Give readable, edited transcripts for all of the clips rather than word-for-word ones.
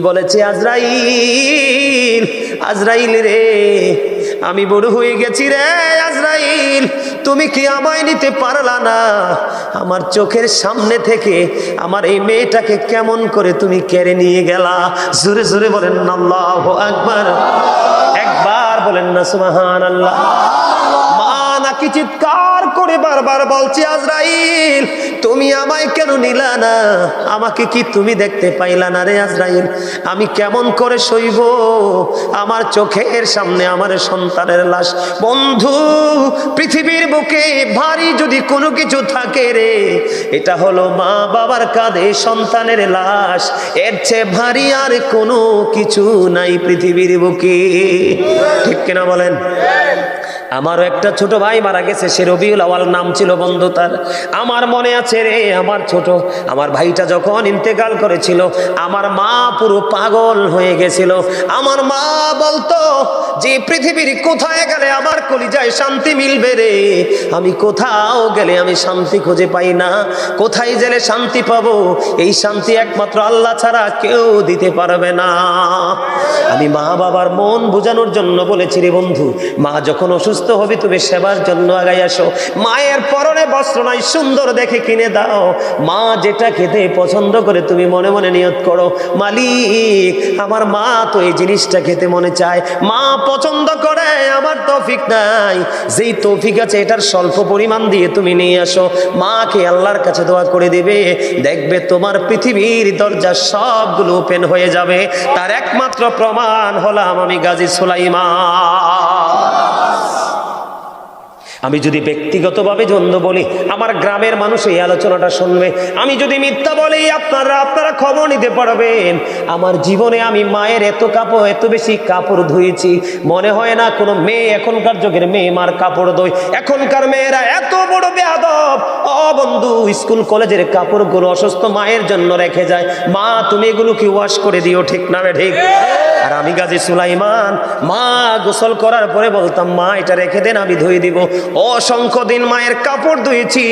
বলেছে, আজরাইল, আজরাইল রে, আমি বড় হয়ে গেছি রে আজরাইল, তুমি কি আমায় নিতে পারলা না? আমার চোখের সামনে থেকে আমার এই মেয়েটাকে কেমন করে তুমি কেড়ে নিয়ে গেলা? জোরে জোরে বলেন না আল্লাহু আকবার, একবার বলেন না সুবহানাল্লাহ। মা নাকি চিৎকার করে বারবার বলছে, আজরাইল তুমি আমায় কেন নিলা না? আমাকে কি তুমি দেখতে পাইলা না রে আজরাইল? আমি কেমন করে সইব? আমার চোখের সামনে আমার সন্তানের লাশ। বন্ধু, পৃথিবীর বুকে ভারী যদি কোনো কিছু থাকে রে, এটা হলো মা বাবার কাঁধে সন্তানের লাশ। এর চেয়ে ভারী আর কোনো কিছু নাই পৃথিবীর বুকে, ঠিক কিনা বলেন? আমারও একটা ছোট ভাই মারা গেছে, সে রবিউল আওয়াল নাম ছিল বন্ধু তার। আমার মনে আছে রে, আমার ভাইটা যখন ইন্তেকাল করেছিল, আমার মা পুরো পাগল হয়ে গেছিল। আমার মা বলতো যে পৃথিবীর কোথায় গেলে আমার কলিজায় শান্তি মিলবে রে, আমি কোথাও গেলে আমি শান্তি খুঁজে পাই না। কোথায় গেলে শান্তি পাবো? এই শান্তি একমাত্র আল্লাহ ছাড়া কেউ দিতে পারবে না। আমি মা বাবার মন বোঝানোর জন্য বলেছি রে বন্ধু, মা যখন অসুস্থ হবে তুমি সেবার জন্য আগাই আসো। মায়ের পরনে বস্ত্র নাই, সুন্দর দেখে কিনে দাও। মা যেটা খেতে পছন্দ করে তুমি মনে মনে নিয়ত করো, মালিক আমার মা তো এই জিনিসটা খেতে মনে চায়, মা পছন্দ করে, আমার তৌফিক নাই, যেই তৌফিক আছে এটার স্বল্প পরিমাণ দিয়ে তুমি নিয়ে আসো। মাকে আল্লাহর কাছে দোয়া করে দিবে, দেখবে তোমার পৃথিবীর দরজা সবগুলো ওপেন হয়ে যাবে। তার একমাত্র প্রমাণ হলাম আমি গাজী সুলাইমান। আমি যদি ব্যক্তিগতভাবে জন্য বলি, আমার গ্রামের মানুষ এই আলোচনাটা শুনবে। আমি যদি মিথ্যা বলি, আপনারা খবর নিতে পারবেন। আমার জীবনে আমি মায়ের এত বেশি কাপড় ধুয়েছি, মনে হয় না কোনো মেয়ে, এখনকার যুগের মেয়ে মার কাপড় ধোয়। এখনকার মেয়েরা এত বড় বেয়াদব। ও বন্ধু, স্কুল কলেজের কাপড়গুলো অসুস্থ মায়ের জন্য রেখে যায়। মা তুমি এগুলো কি ওয়াশ করে দিও, ঠিক না ঠিক? আর আমি গাজী সুলাইমান, মা গোসল করার পরে বলতাম, মা এটা রেখে দেন, আমি ধুয়ে দিব। অসংখ্য দিন মায়ের কাপড় ধুয়েছি,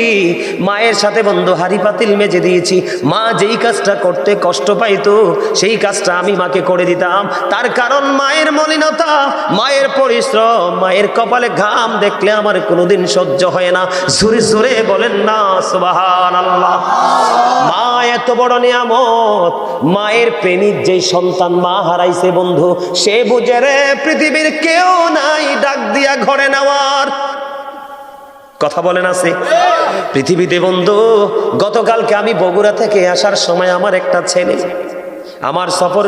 মায়ের সাথে বন্ধু হাড়ি পাতিল মেজে দিয়েছি। মা যেই কাজটা করতে কষ্ট পাইতো সেই কাজটা আমি মাকে করে দিতাম। তার কারণ মায়ের মলিনতা, মায়ের পরিশ্রম, মায়ের কপালে ঘাম দেখলে আমার কোনোদিন সহ্য হয় না। জোরে জোরে বলেন না সুবহানাল্লাহ। মা এত বড় নিয়ামত, মায়ের প্রেমিক যেই সন্তান মা হারাইছে বন্ধু, সে বুঝে রে পৃথিবীর কেউ নাই ডাক দিয়া ঘরে নেওয়ার। কথা বলেন আছে পৃথিবীতে বন্ধু? গতকালকে আমি বগুড়া থেকে আসার সময় আমার একটা ছেলে আমার সফর